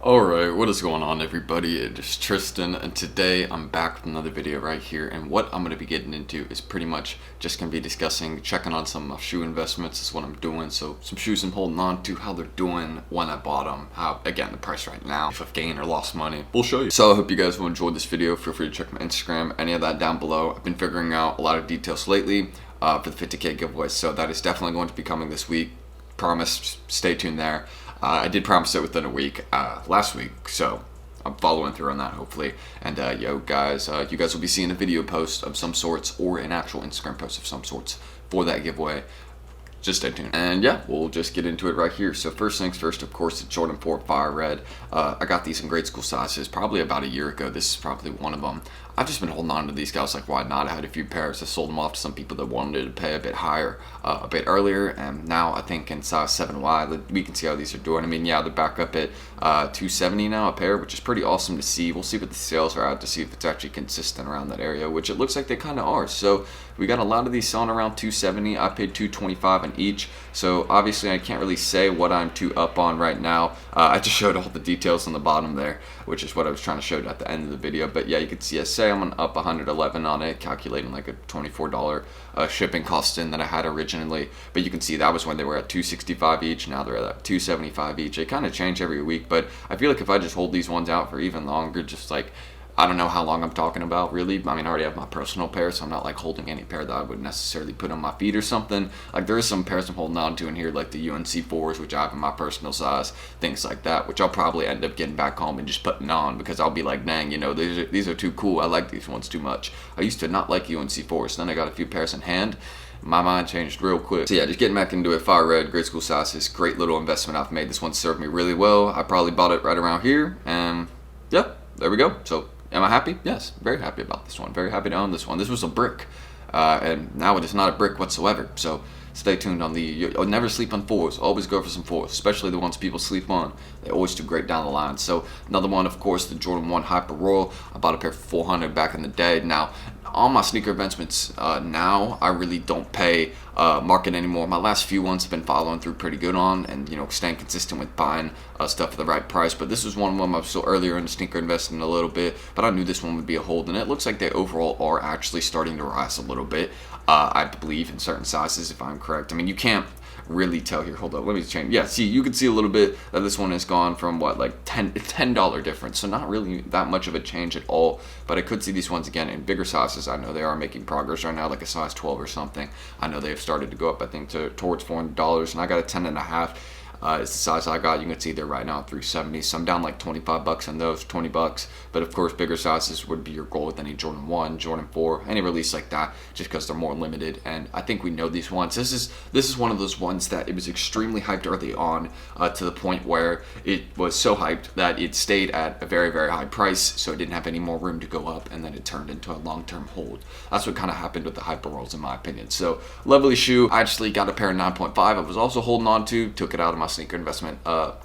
Alright, what is going on everybody? It is Tristan, and today I'm back with another video right here, and what I'm going to be getting into is pretty much just going to be discussing, checking on some shoe investments is what I'm doing. So some shoes I'm holding on to, how they're doing, when I bought them, how, again, the price right now, if I've gained or lost money, we'll show you. So I hope you guys will enjoy this video. Feel free to check my Instagram, any of that down below. I've been figuring out a lot of details lately for the 50k giveaway, so that is definitely going to be coming this week. Promise, stay tuned there. I did promise it within a week last week, so I'm following through on that hopefully. And yo guys, you guys will be seeing a video post of some sorts or an actual Instagram post of some sorts for that giveaway. Just stay tuned. And yeah, we'll just get into it right here. So first things first, of course, the Jordan 4 Fire Red. I got these in grade school sizes probably about a year ago. This is probably one of them. I've just been holding on to these guys like why not. I had a few pairs. I sold them off to some people that wanted to pay a bit higher a bit earlier, and now I think in size 7Y we can see how these are doing. I mean, yeah, they're back up at $270 now a pair, which is pretty awesome to see. We'll see what the sales are at to see if it's actually consistent around that area, which it looks like they kind of are. So we got a lot of these selling around $270. I paid $225 on each, so obviously I can't really say what I'm too up on right now. I just showed all the details on the bottom there, which is what I was trying to show at the end of the video. But yeah, you can see I say I'm up 111 on it, calculating like a $24 shipping cost in that I had originally. But you can see that was when they were at $265 each. Now they're at $275 each. They kind of change every week, but I feel like if I just hold these ones out for even longer, just like, I don't know how long I'm talking about, really. I mean, I already have my personal pair, so I'm not like holding any pair that I would necessarily put on my feet or something. Like there is some pairs I'm holding on to in here, like the UNC4s, which I have in my personal size, things like that, which I'll probably end up getting back home and just putting on because I'll be like, dang, you know, these are too cool. I like these ones too much. I used to not like UNC4s, then I got a few pairs in hand. My mind changed real quick. So yeah, just getting back into it. Fire Red, grade school sizes, great little investment I've made. This one served me really well. I probably bought it right around here, and yeah, there we go. So am I happy? Yes, very happy about this one. Very happy to own this one. This was a brick, and now it is not a brick whatsoever. So stay tuned on the, you'll never sleep on fours. Always go for some fours, especially the ones people sleep on. They always do great down the line. So another one, of course, the Jordan 1 Hyper Royal. I bought a pair for $400 back in the day. Now, all my sneaker investments now, I really don't pay market anymore. My last few ones have been following through pretty good on, and you know, staying consistent with buying stuff for the right price. But this was one of them. I was still earlier in the sneaker investing a little bit, but I knew this one would be a hold, and it looks like they overall are actually starting to rise a little bit. I believe in certain sizes, if I'm correct. I mean, you can't really tell here. Hold up, let me change. Yeah, see, you can see a little bit that this one has gone from what, like $10 difference, so not really that much of a change at all. But I could see these ones again in bigger sizes. I know they are making progress right now, like a size 12 or something. I know they've started to go up, I think, towards $400, and I got a 10.5. It's the size I got. You can see they're right now at $370, so I'm down like $25 on those, $20. But of course, bigger sizes would be your goal with any Jordan 1, Jordan 4, any release like that, just because they're more limited. And I think we know these ones. This is one of those ones that it was extremely hyped early on, to the point where it was so hyped that it stayed at a very, very high price, so it didn't have any more room to go up, and then it turned into a long-term hold. That's what kind of happened with the Hyper Rolls, in my opinion. So lovely shoe. I actually got a pair of 9.5. I was also holding on to, took it out of my sneaker investment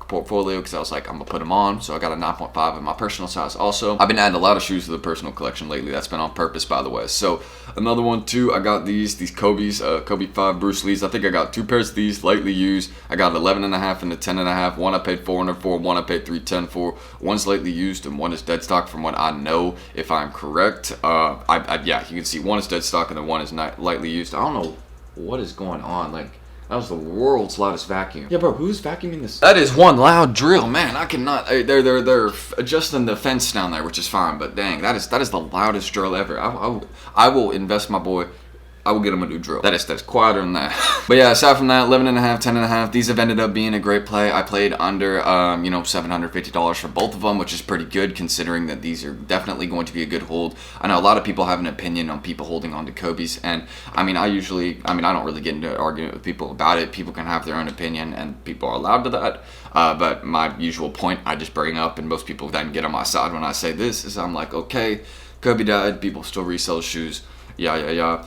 portfolio because I was like, I'm gonna put them on. So I got a 9.5 in my personal size. Also, I've been adding a lot of shoes to the personal collection lately. That's been on purpose, by the way. So another one too, I got these Kobe's, Kobe 5 Bruce Lee's. I think I got two pairs of these, lightly used. I got 11.5 and a 10.5. One I paid $400 for, one I paid $310 for. One's lightly used and one is dead stock, from what I know, if I'm correct. Yeah, you can see one is dead stock and then one is not lightly used. I don't know what is going on. Like, that was the world's loudest vacuum. Yeah, bro, who's vacuuming this? That is one loud drill, man. I cannot. They're adjusting the fence down there, which is fine. But dang, that is the loudest drill ever. I will invest my boy. I will get him a new drill. That's quieter than that. But yeah, aside from that, 11.5, 10.5, these have ended up being a great play. I played under, $750 for both of them, which is pretty good considering that these are definitely going to be a good hold. I know a lot of people have an opinion on people holding on to Kobe's, and I mean, I don't really get into an argument with people about it. People can have their own opinion, and people are allowed to that. But my usual point I just bring up, and most people then get on my side when I say this, is I'm like, okay, Kobe died, people still resell shoes, yeah.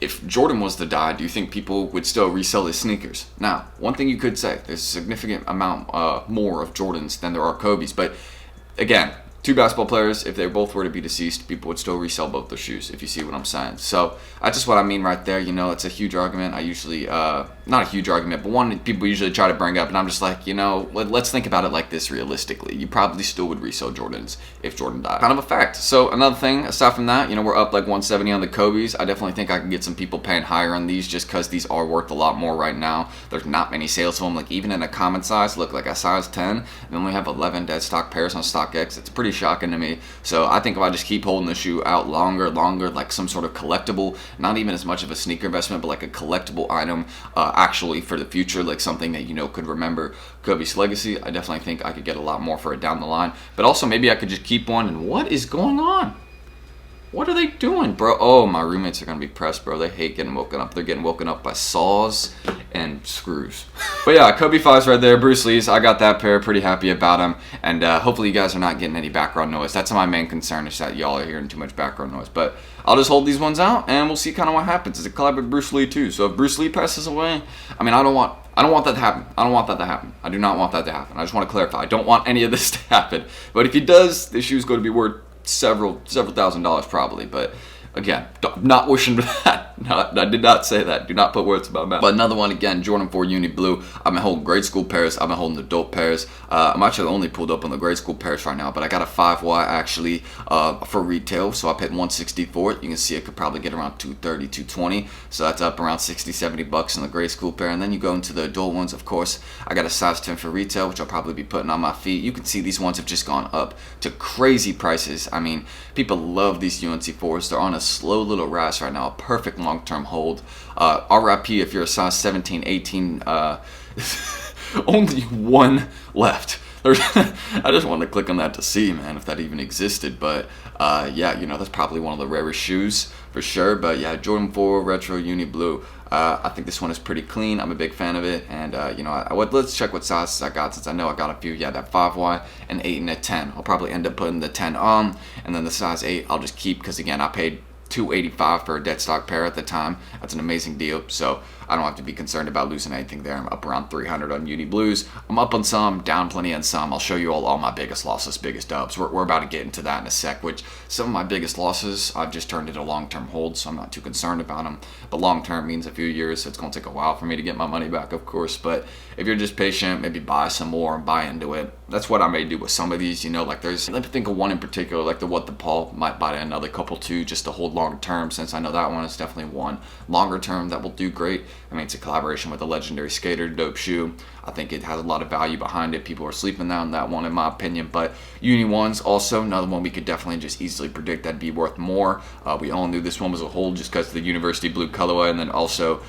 If Jordan was to die, do you think people would still resell his sneakers? Now, one thing you could say, there's a significant amount more of Jordans than there are Kobe's, but again, two basketball players, if they both were to be deceased, people would still resell both their shoes, if you see what I'm saying. So that's just what I mean right there. You know, it's a huge argument. I usually, not a huge argument, but one people usually try to bring up, and I'm just like, you know, let's think about it like this realistically. You probably still would resell Jordans if Jordan died. Kind of a fact. So another thing, aside from that, you know, we're up like 170 on the Kobe's. I definitely think I can get some people paying higher on these just because these are worth a lot more right now. There's not many sales of them. Like even in a common size, look, like a size 10, and then we have 11 dead stock pairs on StockX. It's pretty shocking to me. So I think if I just keep holding the shoe out longer, like some sort of collectible, not even as much of a sneaker investment, but like a collectible item actually for the future, like something that, you know, could remember Kobe's legacy, I definitely think I could get a lot more for it down the line. But also maybe I could just keep one. And what is going on? What are they doing, bro? Oh, my roommates are going to be pressed, bro. They hate getting woken up. They're getting woken up by saws and screws. But yeah, Kobe 5s right there. Bruce Lee's. I got that pair. Pretty happy about them. And hopefully you guys are not getting any background noise. That's my main concern, is that y'all are hearing too much background noise. But I'll just hold these ones out, and we'll see kind of what happens. It's a collab with Bruce Lee, too. So if Bruce Lee passes away, I mean, I don't want that to happen. I don't want that to happen. I do not want that to happen. I just want to clarify. I don't want any of this to happen. But if he does, this shoe's going to be worth several $1,000s probably. But again, not wishing for that. I did not say that. Do not put words in my mouth. But another one, again, Jordan 4 Uni Blue. I've been holding grade school pairs. I've been holding adult pairs. I'm actually only pulled up on the grade school pairs right now, but I got a 5Y actually for retail. So I paid $160 for it. You can see I could probably get around $230, $220. So that's up around $60-$70 in the grade school pair. And then you go into the adult ones, of course. I got a size 10 for retail, which I'll probably be putting on my feet. You can see these ones have just gone up to crazy prices. I mean, people love these UNC 4s. They're on a slow little rise right now. A perfect long-term hold. RIP if you're a size 17, 18. Only one left. I just wanted to click on that to see, man, if that even existed. But yeah, you know, that's probably one of the rarest shoes for sure. But yeah, Jordan 4 Retro Uni Blue. I think this one is pretty clean. I'm a big fan of it. And you know, let's check what sizes I got, since I know I got a few. Yeah, that 5Y, an 8, and a 10. I'll probably end up putting the 10 on, and then the size 8 I'll just keep, because again, I paid $285 for a dead stock pair at the time. That's an amazing deal, so I don't have to be concerned about losing anything there. I'm up around 300 on Uni Blues. I'm up on some, down plenty on some. I'll show you all my biggest losses, biggest dubs. We're about to get into that in a sec, which some of my biggest losses I've just turned into long-term holds, so I'm not too concerned about them. But long-term means a few years, so it's going to take a while for me to get my money back, of course. But if you're just patient, maybe buy some more and buy into it. That's what I may do with some of these, you know, like let me think of one in particular, like the What the Paul. Might buy another couple too, just to hold longer term, since I know that one is definitely one longer term that will do great. I mean, it's a collaboration with a legendary skater, dope shoe. I think it has a lot of value behind it. People are sleeping on that one, in my opinion. But Uni Ones also another one we could definitely just easily predict that'd be worth more. We all knew this one was a hold just because of the University Blue colorway, and then also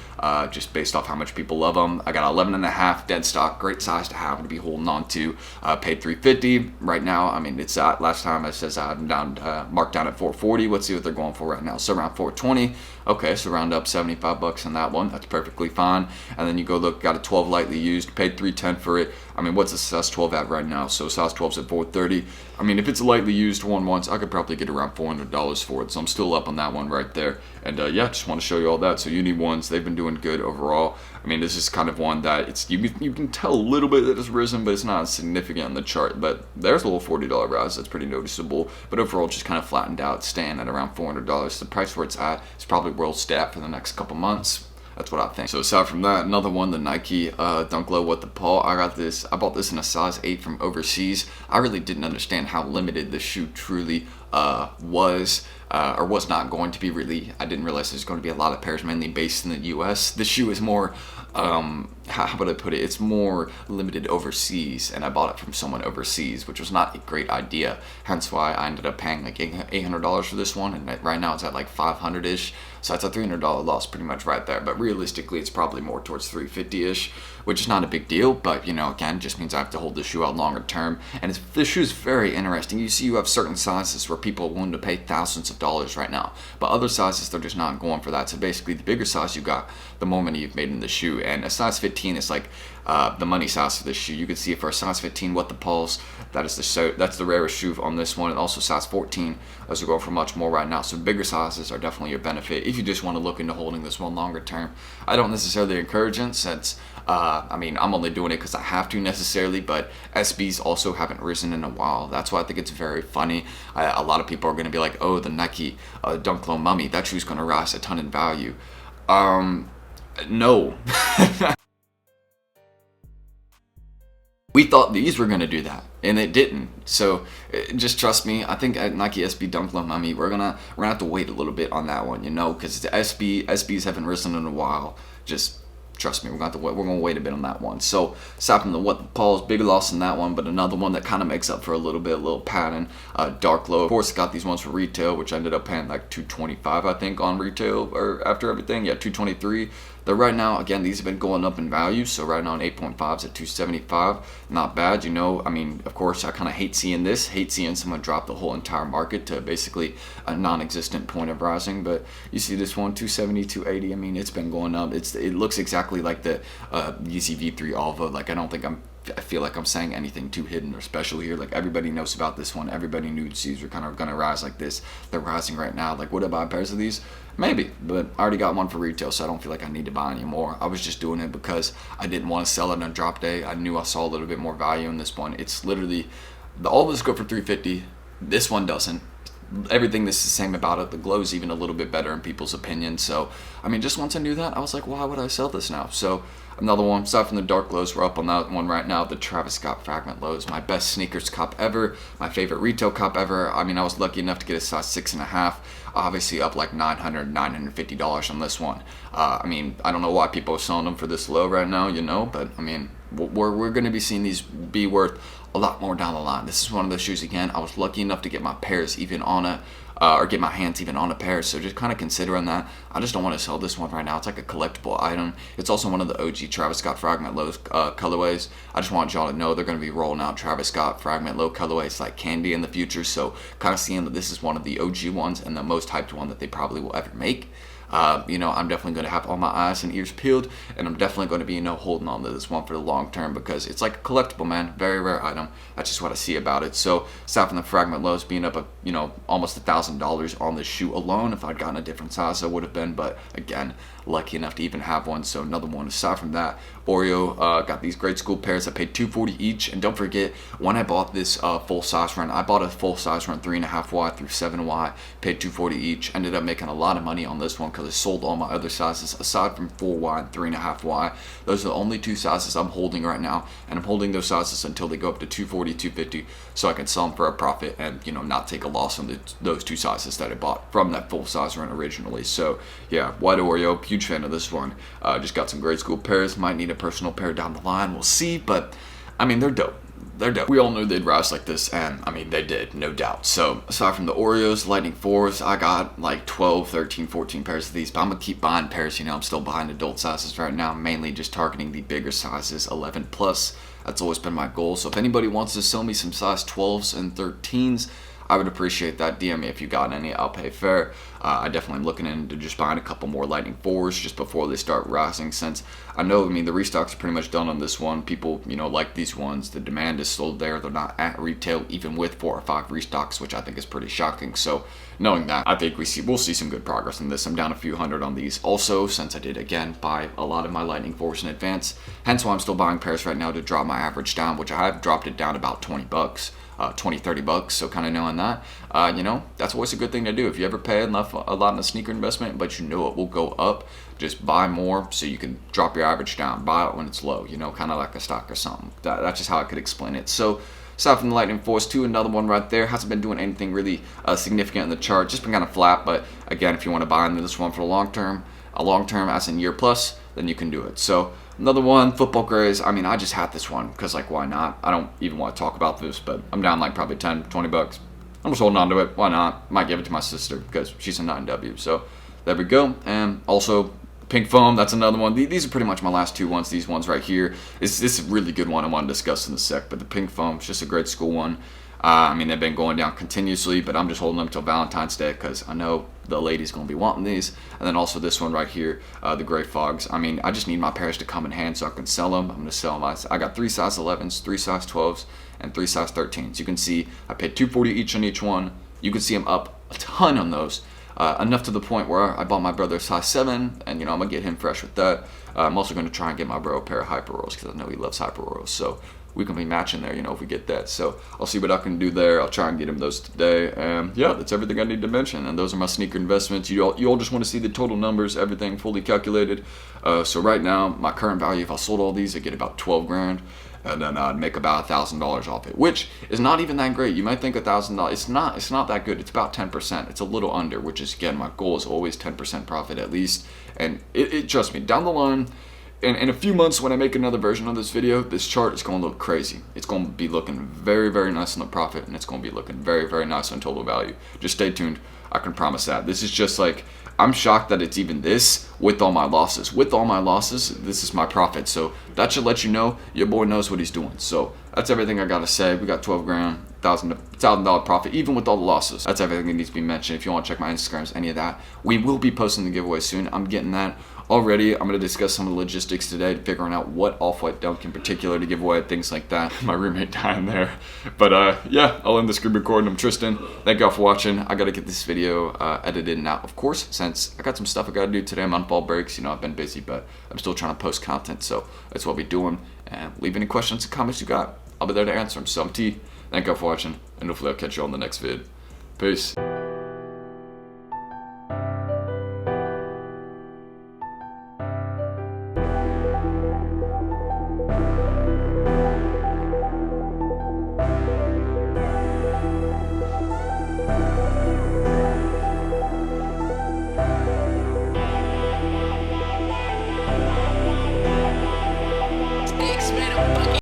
just based off how much people love them. I got 11.5 dead stock, great size to have to be holding on to. Paid $350 right now. I mean, it's last time it says I'm down, marked down at $440. Let's see what they're going for right now. So around $420. Okay, so round up $75 on that one. That's perfectly fine. And then you go look, got a 12 lightly used, paid $310 for it. I mean, what's a size 12 at right now? So size 12's at $430. I mean, if it's a lightly used one once, I could probably get around $400 for it. So I'm still up on that one right there. And yeah, just want to show you all that. So Uni Ones, they've been doing good overall. I mean, this is kind of one that it's you can tell a little bit that it's risen, but it's not significant on the chart. But there's a little $40 rise that's pretty noticeable. But overall, just kind of flattened out, staying at around $400. The price where it's at is probably world stat for the next couple months. That's what I think. So aside from that, another one, the Nike Dunk Low What the Paul. I bought this in a size 8 from overseas. I really didn't understand how limited the shoe truly was or was not going to be. Really, I didn't realize there's going to be a lot of pairs mainly based in the US. The shoe is more how would I put it? It's more limited overseas, and I bought it from someone overseas, which was not a great idea. Hence why I ended up paying like $800 for this one, and right now it's at like $500-ish. So that's a $300 loss pretty much right there. But realistically, it's probably more towards $350-ish, which is not a big deal. But, you know, again, just means I have to hold the shoe out longer term. And the shoe is very interesting. You see, you have certain sizes where people are willing to pay thousands of dollars right now. But other sizes, they're just not going for that. So basically, the bigger size you got, the more money you've made in the shoe. And a size 15 is like the money size for this shoe. You can see for a size 15, What the Paul's, that's the rarest shoe on this one. And also size 14, those are going for much more right now. So bigger sizes are definitely your benefit if you just want to look into holding this one longer term. I don't necessarily encourage it, since I mean, I'm only doing it because I have to necessarily, but SBs also haven't risen in a while. That's why I think it's very funny. A lot of people are going to be like, oh, the Nike Dunk Low Mummy, that shoe's going to rise a ton in value. No. We thought these were going to do that, and it didn't. So just trust me. I think at Nike SB Dunk Low Mummy, we're gonna have to wait a little bit on that one, you know, because the SBs haven't risen in a while. Just trust me, we're gonna wait a bit on that one. So aside from the what Paul's big loss in that one, but another one that kind of makes up for a little pattern. Dark Low, of course, got these ones for retail, which I ended up paying like $225, I think, on retail, or after everything, yeah, $223. They're right now, again, these have been going up in value. So right now, an 8.5s at $275, not bad. You know, I mean, of course, I kind of hate seeing someone drop the whole entire market to basically a non-existent point of rising. But you see this one, 270, 280. I mean, it's been going up. It looks exactly like the Yeezy V3 Alpha. Like, I feel like I'm saying anything too hidden or special here. Like, everybody knows about this one. Everybody knew these were kind of going to rise like this. They're rising right now. Like, would I buy pairs of these? Maybe, but I already got one for retail, so I don't feel like I need to buy any more. I was just doing it because I didn't want to sell it on drop day. I knew I saw a little bit more value in this one. It's literally, all of this go for $350. This one doesn't. Everything that's the same about it. The glow's even a little bit better in people's opinion. So, I mean, just once I knew that, I was like, why would I sell this now? So, another one, aside from the dark lows, we're up on that one right now. The Travis Scott Fragment lows. My best sneakers cop ever. My favorite retail cop ever. I mean, I was lucky enough to get a size 6.5. Obviously up like $900, $950 on this one. I mean, I don't know why people are selling them for this low right now, you know, but I mean, we're going to be seeing these be worth a lot more down the line. This is one of those shoes, again, I was lucky enough to get my pairs even on a or get my hands even on a pair, so just kind of considering that. I just don't want to sell this one right now. It's like a collectible item. It's also one of the OG Travis Scott Fragment Low colorways. I just want y'all to know they're going to be rolling out Travis Scott Fragment Low colorways like candy in the future, so kind of seeing that this is one of the OG ones and the most hyped one that they probably will ever make. You know, I'm definitely going to have all my eyes and ears peeled, and I'm definitely going to be, you know, holding on to this one for the long term because it's like a collectible, man. Very rare item. That's just what I see about it. So, aside from the Fragment Lows being up, you know, almost $1,000 on this shoe alone, if I'd gotten a different size, I would have been. But again, lucky enough to even have one. So another one. Aside from that, Oreo got these grade school pairs. I paid $240 each, and don't forget when I bought this full size run, I bought a full size run 3.5Y through 7Y, paid $240 each. Ended up making a lot of money on this one because I sold all my other sizes aside from 4Y and 3.5Y. Those are the only two sizes I'm holding right now, and I'm holding those sizes until they go up to 240, 250, so I can sell them for a profit and, you know, not take a loss on those two sizes that I bought from that full size run originally. So yeah, white Oreo, huge fan of this one. Just got some grade school pairs. Might need a personal pair down the line. We'll see, but I mean, they're dope. They're dope. We all knew they'd rise like this, and I mean, they did, no doubt. So aside from the Oreos, Lightning 4s, I got like 12, 13, 14 pairs of these, but I'm gonna keep buying pairs. You know, I'm still buying adult sizes right now, mainly just targeting the bigger sizes, 11 plus. That's always been my goal. So if anybody wants to sell me some size 12s and 13s, I would appreciate that. DM me if you got any. I'll pay fair. I definitely am looking into just buying a couple more Lightning 4s just before they start rising, since I know, I mean, the restocks are pretty much done on this one. People, you know, like these ones. The demand is still there. They're not at retail even with 4 or 5 restocks, which I think is pretty shocking. So knowing that, I think we'll see some good progress in this. I'm down a few hundred on these also, since I did, again, buy a lot of my Lightning 4s in advance. Hence why I'm still buying pairs right now to drop my average down, which I have dropped it down about $20. $20-$30, so kind of knowing that, you know, that's always a good thing to do. If you ever pay enough a lot in a sneaker investment, but you know it will go up, just buy more so you can drop your average down. Buy it when it's low, you know, kind of like a stock or something. That's just how I could explain it. So aside from the Lightning Force 2, another one right there, hasn't been doing anything really significant in the chart, just been kind of flat. But again, if you want to buy into this one for the long term as in year plus, then you can do it. So another one, football grays. I mean, I just had this one because, like, why not? I don't even want to talk about this, but I'm down like probably 10, 20 bucks. I'm just holding on to it. Why not? Might give it to my sister because she's a 9W. So there we go. And also pink foam, that's another one. These are pretty much my last two ones. These ones right here. This is a really good one I want to discuss in a sec, but the pink foam is just a grade school one. I mean, they've been going down continuously, but I'm just holding them till Valentine's Day because I know the ladies going to be wanting these. And then also this one right here, the gray fogs. I mean, I just need my pairs to come in hand so I can sell them. I'm going to sell them. I got 3 size 11s, 3 size 12s, and 3 size 13s. You can see I paid $240 each on each one. You can see them up a ton on those. enough to the point where I bought my brother a size 7, and I'm gonna get him fresh with that. I'm also gonna try and get my bro a pair of Hyper Royals because I know he loves Hyper Royals, so we can be matching there, if we get that. So I'll see what I can do there. I'll try and get him those today. And yeah, that's everything I need to mention. And those are my sneaker investments. You all just want to see the total numbers, everything fully calculated. So right now, my current value, if I sold all these, I get about 12 grand. And then I'd make about $1,000 off it, which is not even that great. You might think $1,000. It's not that good. It's about 10%. It's a little under, which is, again, my goal is always 10% profit at least. And it trust me, down the line, in a few months when I make another version of this video, this chart is going to look crazy. It's going to be looking very, very nice on the profit, and it's going to be looking very, very nice on total value. Just stay tuned. I can promise that. This is just like, I'm shocked that it's even this with all my losses. With all my losses, this is my profit. So that should let you know your boy knows what he's doing. So that's everything I got to say. We got 12 grand, $1,000 profit, even with all the losses. That's everything that needs to be mentioned. If you want to check my Instagrams, any of that, we will be posting the giveaway soon. I'm getting that already. I'm going to discuss some of the logistics today, figuring out what off-white dunk in particular to give away, things like that. My roommate dying there. But yeah, I'll end the screen recording. I'm Tristan. Thank y'all for watching. I got to get this video edited now, of course, since I got some stuff I got to do today. I'm on fall breaks. I've been busy, but I'm still trying to post content. So that's what we're doing. And leave any questions and comments you got. I'll be there to answer them. So I'm T. Thank y'all for watching, and hopefully I'll catch you on the next vid. Peace.